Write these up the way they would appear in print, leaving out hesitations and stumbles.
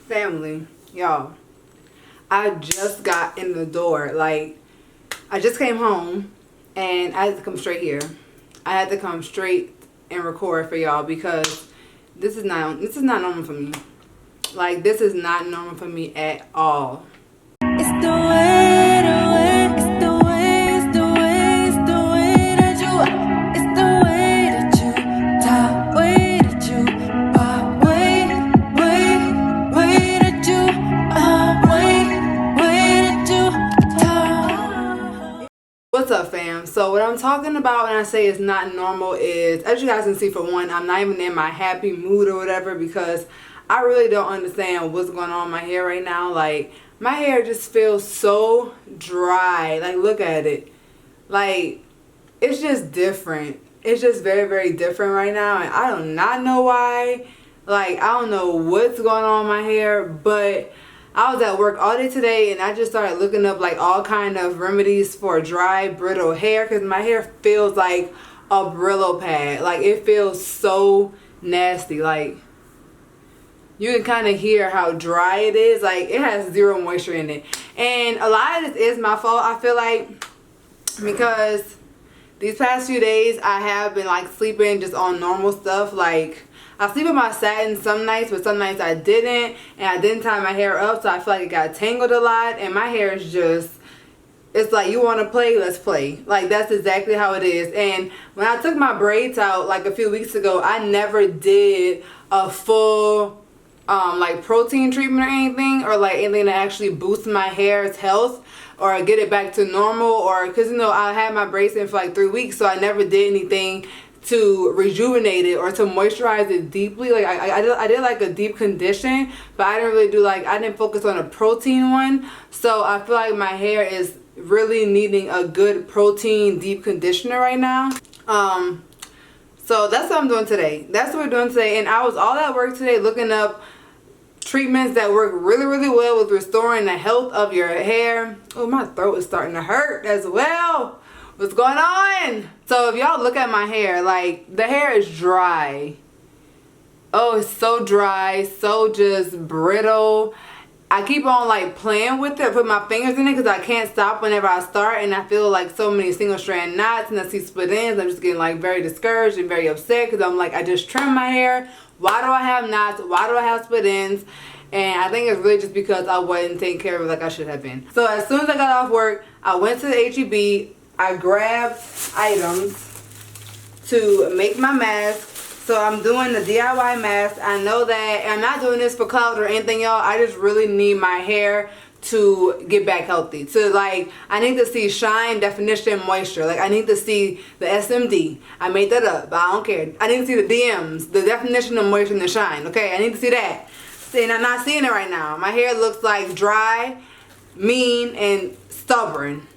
Family, y'all, I just got in the door. Like, I just came home and I had to come straight here. I had to come straight and record for y'all because this is not normal for me. Like, this is not normal for me at all. It's the way, it's the way, it's the way, it's the way that you, it's the way that you talk, way that you pop, way that you, way that you talk. What's up, fam? So what I'm talking about when I say it's not normal is, as you guys can see, for one, I'm not even in my happy mood or whatever because I really don't understand what's going on with my hair right now. Like, my hair just feels so dry. Like, look at it. Like, it's just different. It's just very, very different right now. And I do not know why. Like, I don't know what's going on with my hair. But I was at work all day today and I just started looking up like all kind of remedies for dry, brittle hair. Because my hair feels like a Brillo pad. Like, it feels so nasty. Like, you can kind of hear how dry it is. Like, it has zero moisture in it. And a lot of this is my fault, I feel like, because these past few days I have been like sleeping just on normal stuff. Like, I sleep with my satin some nights, but some nights I didn't. And I didn't tie my hair up, so I feel like it got tangled a lot. And my hair is just, it's like, you want to play, let's play. Like, that's exactly how it is. And when I took my braids out like a few weeks ago, I never did a full like protein treatment or anything, or like anything to actually boost my hair's health or get it back to normal, or because, you know, I had my braids in for like 3 weeks, so I never did anything to rejuvenate it or to moisturize it deeply. Like, I did like a deep condition, but I didn't really do, like, I didn't focus on a protein one. So I feel like my hair is really needing a good protein deep conditioner right now. So that's what I'm doing today. That's what we're doing today. And I was all at work today looking up treatments that work really, really well with restoring the health of your hair. Oh, my throat is starting to hurt as well. What's going on? So if y'all look at my hair, like, the hair is dry. Oh, it's so dry, so just brittle. I keep on like playing with it, put my fingers in it because I can't stop whenever I start, and I feel like so many single strand knots and I see split ends. I'm just getting like very discouraged and very upset because I'm like, I just trimmed my hair. Why do I have knots? Why do I have split ends? And I think it's really just because I wasn't taking care of it like I should have been. So as soon as I got off work, I went to the HEB. I grabbed items to make my mask. So I'm doing the DIY mask. I know that I'm not doing this for clout or anything, y'all. I just really need my hair to get back healthy. So, like, I need to see shine, definition, moisture. Like, I need to see the SMD. I made that up, but I don't care. I need to see the DMs, the definition of moisture and the shine. Okay, I need to see that. See, and I'm not seeing it right now. My hair looks like dry, mean, and stubborn.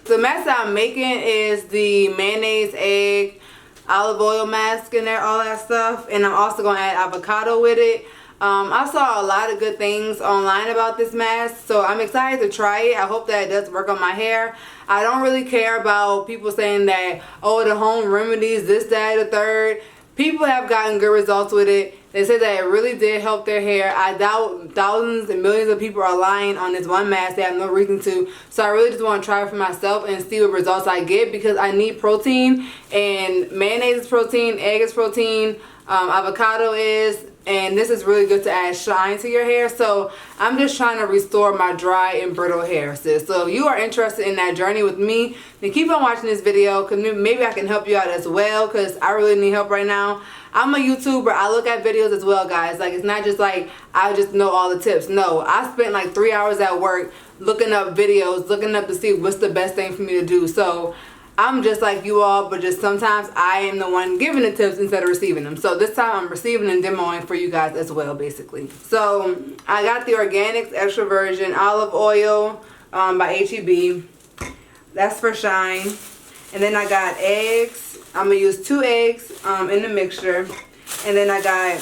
The mask that I'm making is the mayonnaise, egg, olive oil mask in there, all that stuff. And I'm also going to add avocado with it. I saw a lot of good things online about this mask, so I'm excited to try it. I hope that it does work on my hair. I don't really care about people saying that, oh, the home remedies, this, that, the third. People have gotten good results with it. They said that it really did help their hair. I doubt thousands and millions of people are lying on this one mask. They have no reason to. So I really just want to try it for myself and see what results I get, because I need protein, and mayonnaise is protein, egg is protein, avocado is, and this is really good to add shine to your hair. So I'm just trying to restore my dry and brittle hair, sis. So if you are interested in that journey with me, then keep on watching this video, because maybe I can help you out as well, because I really need help right now. I'm a YouTuber. I look at videos as well, guys. Like, it's not just like I just know all the tips. No, I spent like 3 hours at work looking up videos, looking up to see what's the best thing for me to do. So I'm just like you all, but just sometimes I am the one giving the tips instead of receiving them. So this time I'm receiving and demoing for you guys as well, basically. So I got the Organics Extra Virgin Olive Oil by HEB. That's for shine. And then I got eggs. I'm going to use 2 eggs in the mixture. And then I got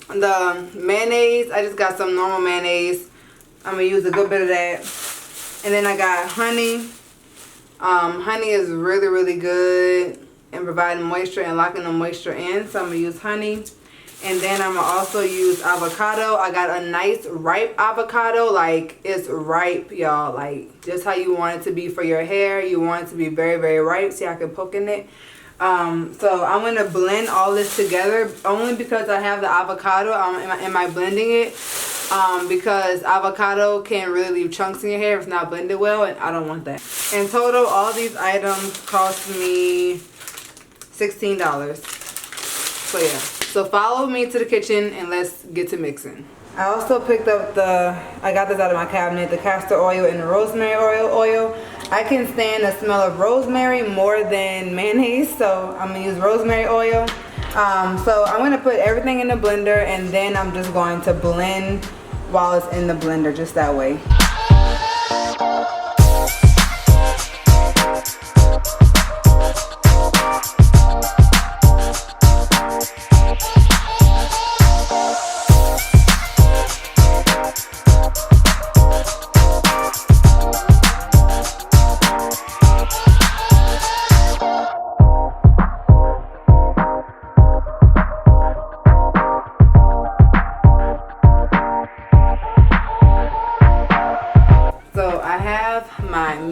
the mayonnaise. I just got some normal mayonnaise. I'm going to use a good bit of that. And then I got honey. Honey is really good in providing moisture and locking the moisture in. So I'm going to use honey. And then I'm gonna also use avocado. I got a nice ripe avocado, like it's ripe, y'all, like just how you want it to be for your hair. You want it to be very, very ripe. See, I can poke in it. So I'm gonna blend all this together only because I have the avocado. Am I blending it? Because avocado can really leave chunks in your hair if it's not blended well, and I don't want that. In total, all these items cost me $16. So yeah, so follow me to the kitchen and let's get to mixing. I also picked up I got this out of my cabinet, the castor oil and the rosemary oil. I can stand the smell of rosemary more than mayonnaise, so I'm gonna use rosemary oil. So I'm gonna put everything in the blender and then I'm just going to blend while it's in the blender, just that way.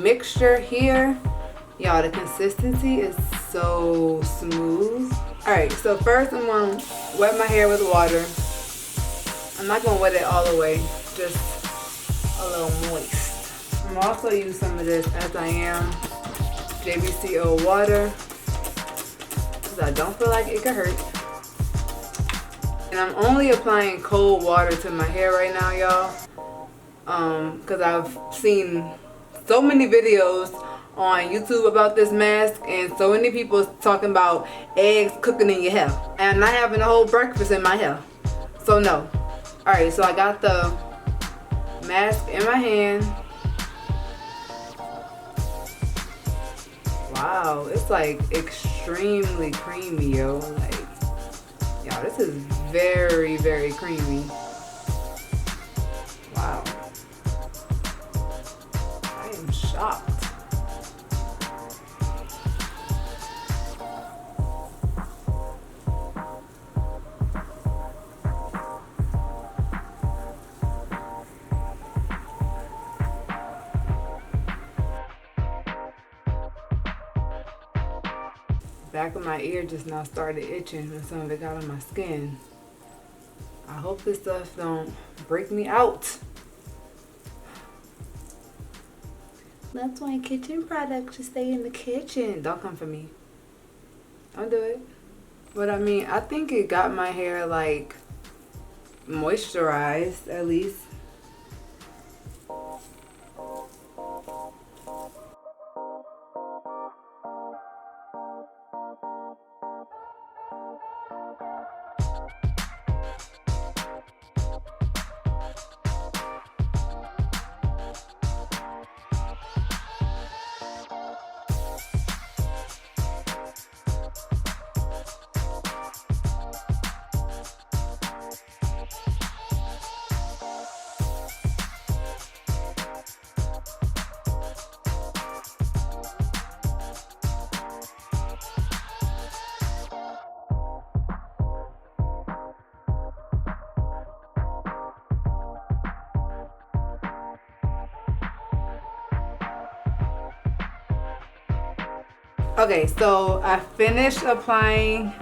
Mixture here, y'all. The consistency is so smooth. All right, so first I'm gonna wet my hair with water. I'm not gonna wet it all the way, just a little moist. I'm also use some of this as I am JBCO water because I don't feel like it could hurt. And I'm only applying cold water to my hair right now, y'all, because I've seen so many videos on YouTube about this mask and so many people talking about eggs cooking in your hair and not having a whole breakfast in my hair. So no. Alright, so I got the mask in my hand. Wow, it's like extremely creamy, yo. Like, y'all, this is very, very creamy. Wow. I'm shocked. Back of my ear just now started itching and some of it got on my skin. I hope this stuff don't break me out. That's why kitchen products should stay in the kitchen. Don't come for me. Don't do it. But I mean, I think it got my hair like moisturized at least. Okay, so I finished applying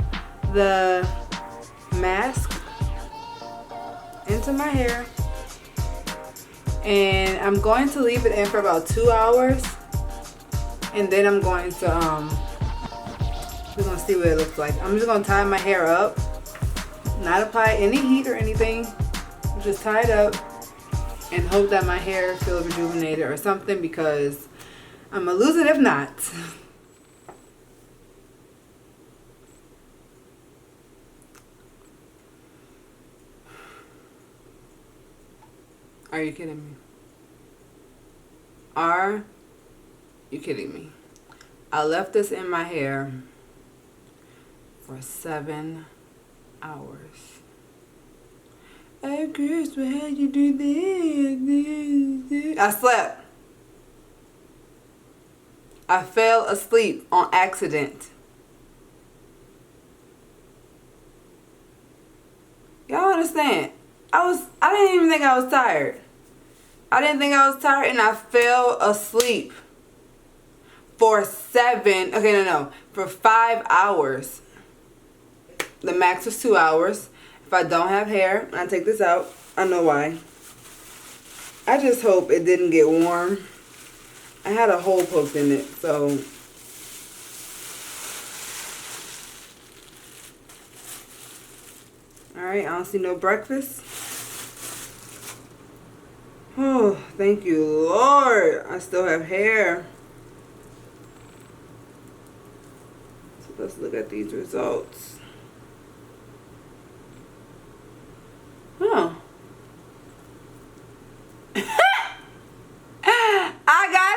the mask into my hair and I'm going to leave it in for about 2 hours and then I'm going to we're gonna see what it looks like. I'm just gonna tie my hair up, not apply any heat or anything, just tie it up and hope that my hair feels rejuvenated or something because I'm gonna lose it if not. Are you kidding me? Are you kidding me? I left this in my hair for 7 hours. Hey Chris, well, how'd you do this? I slept. I fell asleep on accident. understand. I didn't even think I was tired. I didn't think I was tired, and I fell asleep for 5 hours. The max was 2 hours. If I don't have hair, and I take this out, I know why. I just hope it didn't get warm. I had a hole poked in it, so. Alright, I don't see no breakfast. Oh, thank you, Lord. I still have hair. So let's look at these results. Huh. I got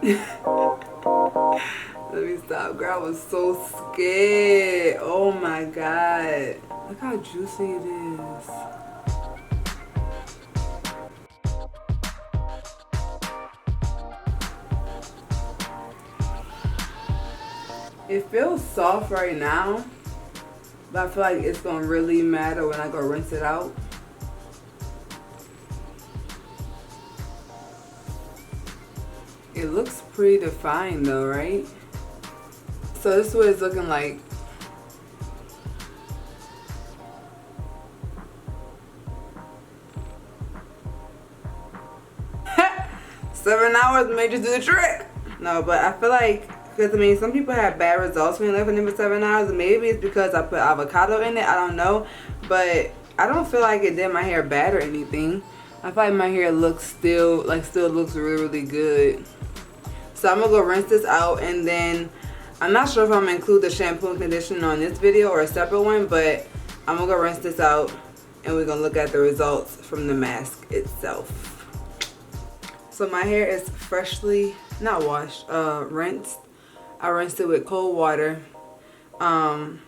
hair! Let me stop, girl. I was so scared. Oh my God. Look how juicy it is. It feels soft right now, but I feel like it's gonna really matter when I go rinse it out. It looks pretty defined though, right? So this is what it's looking like. Seven hours made you do the trick. No, but I feel like, because I mean, some people have bad results when they left in it for 7 hours. Maybe it's because I put avocado in it. I don't know, but I don't feel like it did my hair bad or anything. I feel like my hair looks still looks really, really good. So I'm gonna go rinse this out, and then I'm not sure if I'm gonna include the shampoo and conditioner on this video or a separate one, but I'm gonna go rinse this out, and we're gonna look at the results from the mask itself. So my hair is freshly, not washed, rinsed. I rinsed it with cold water, and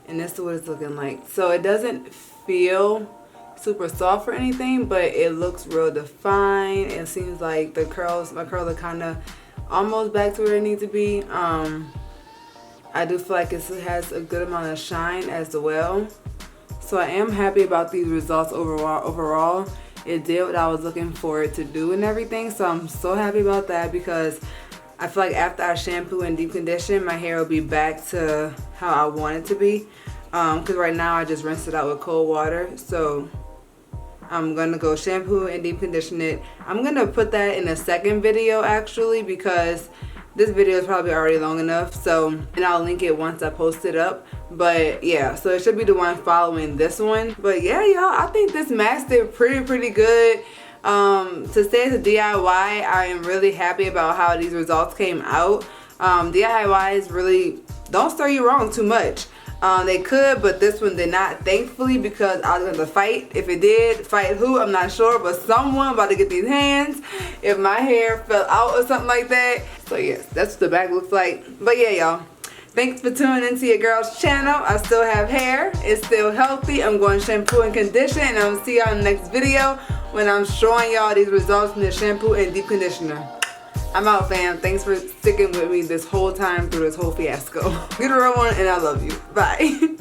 this is what it's looking like. So it doesn't feel super soft or anything, but it looks real defined. It seems like my curls are kind of almost back to where they need to be. I do feel like it has a good amount of shine as well. So I am happy about these results overall. It did what I was looking for it to do and everything, so I'm so happy about that, because I feel like after I shampoo and deep condition, my hair will be back to how I want it to be. Because right now I just rinsed it out with cold water. So I'm going to go shampoo and deep condition it. I'm going to put that in a second video actually, because this video is probably already long enough. So, and I'll link it once I post it up. But yeah, so it should be the one following this one. But yeah, y'all, I think this mask did pretty good. To say it's a DIY, I am really happy about how these results came out. DIYs really don't steer you wrong too much. They could, but this one did not, thankfully, because I was going to fight. If it did, fight who, I'm not sure, but someone about to get these hands if my hair fell out or something like that. So yes, that's what the back looks like. But yeah, y'all, thanks for tuning into your girl's channel. I still have hair. It's still healthy. I'm going shampoo and condition, and I'm going to see y'all in the next video when I'm showing y'all these results from the shampoo and deep conditioner. I'm out, fam. Thanks for sticking with me this whole time through this whole fiasco. Get a real one, and I love you. Bye.